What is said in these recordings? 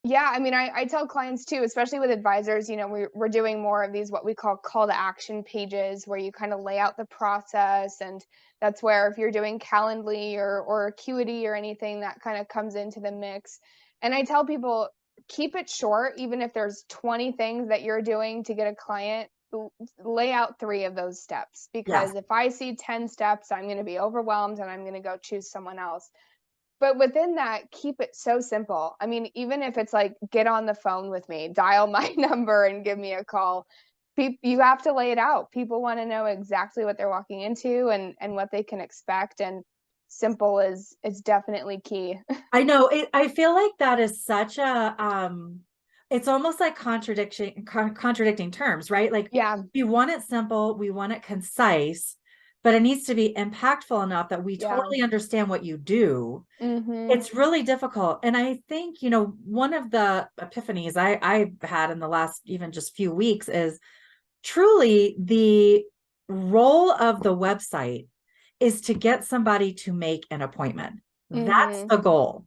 Yeah, I mean, I tell clients too, especially with advisors, we're doing more of these what we call to action pages where you kind of lay out the process. And that's where if you're doing Calendly or Acuity or anything that kind of comes into the mix. And I tell people, keep it short, even if there's 20 things that you're doing to get a client, lay out three of those steps. Yes. Because if I see 10 steps, I'm going to be overwhelmed and I'm going to go choose someone else. But within that, keep it so simple. I mean, even if it's like, get on the phone with me, dial my number and give me a call. You have to lay it out. People want to know exactly what they're walking into and what they can expect. And simple is definitely key. I know it. I feel like that is such a it's almost like contradicting terms, right? Like Yeah. we want it simple, we want it concise, but it needs to be impactful enough that we Yeah. totally understand what you do. Mhm. It's really difficult. And I think, one of the epiphanies I had in the last even just few weeks is truly the role of the website is to get somebody to make an appointment. That's Mhm. the goal.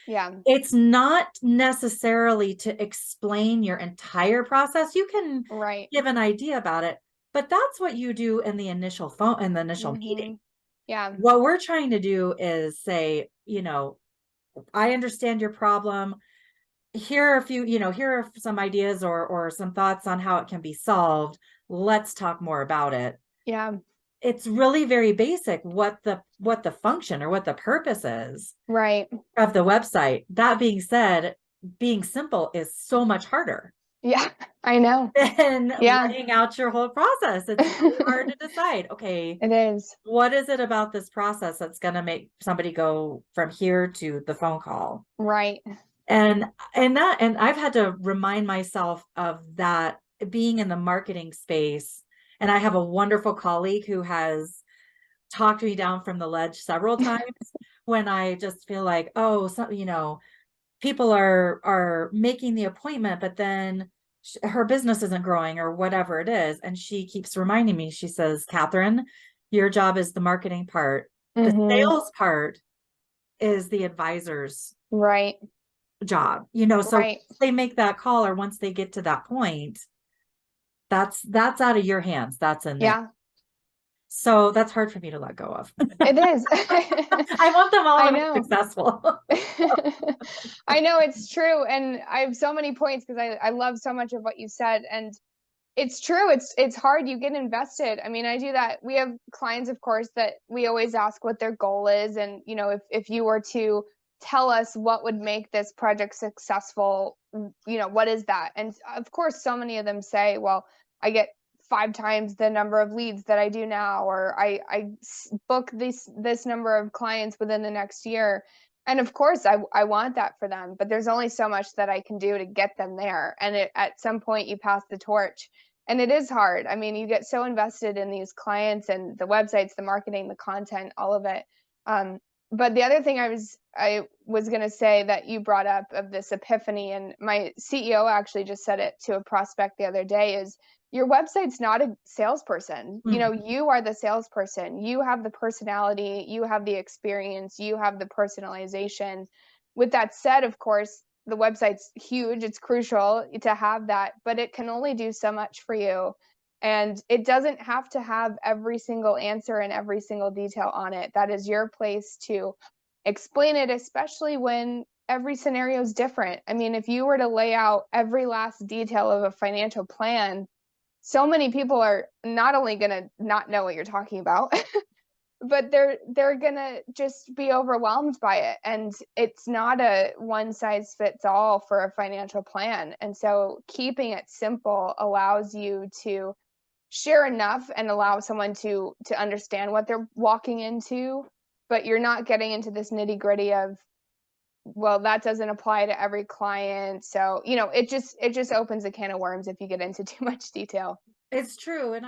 Yeah. It's not necessarily to explain your entire process. You can Right. give an idea about it, but that's what you do in the initial meeting. Mhm. Yeah. What we're trying to do is say, I understand your problem. Here are a few, here are some ideas or some thoughts on how it can be solved. Let's talk more about it. Yeah. It's really very basic what the function or what the purpose is Right. of the website. That being said, being simple is so much harder Yeah. I know. than Yeah. laying out your whole process. It's really hard to decide, okay, It is. what is it about this process that's going to make somebody go from here to the phone call? Right. And and I've had to remind myself of that being in the marketing space. And I have a wonderful colleague who has talked me down from the ledge several times when I just feel like, oh, so, people are making the appointment, but then her business isn't growing or whatever it is. And she keeps reminding me, she says, Catherine, your job is the marketing part. The Mhm. sales part is the advisor's Right. job, so Right. once they make that call or once they get to that point, that's out of your hands. That's in there. Yeah, So that's hard for me to let go of. it is. I want them all I to be know. successful. I know it's true, and I have so many points because I love so much of what you said, and it's true. It's hard. You get invested. I mean, I do that. We have clients, of course, that we always ask what their goal is, and if you were to tell us what would make this project successful, what is that? And of course, so many of them say, "Well, I get 5 times the number of leads that I do now, or I book this number of clients within the next year." And of course, I want that for them, but there's only so much that I can do to get them there. And at some point, you pass the torch, and it is hard. I mean, you get so invested in these clients and the websites, the marketing, the content, all of it. Um, but the other thing I was gonna say that you brought up of this epiphany, and my CEO actually just said it to a prospect the other day, is your website's not a salesperson. Mm. You are the salesperson. You have the personality, you have the experience, you have the personalization. With that said, of course, the website's huge, it's crucial to have that, but it can only do so much for you. And it doesn't have to have every single answer and every single detail on it. That is your place to explain it, especially when every scenario is different. I mean, if you were to lay out every last detail of a financial plan, so many people are not only going to not know what you're talking about, but they're gonna just be overwhelmed by it, and it's not a one size fits all for a financial plan. And so keeping it simple allows you to share enough and allow someone to understand what they're walking into, but you're not getting into this nitty gritty of, well, that doesn't apply to every client. So it just opens a can of worms if you get into too much detail. It's true. And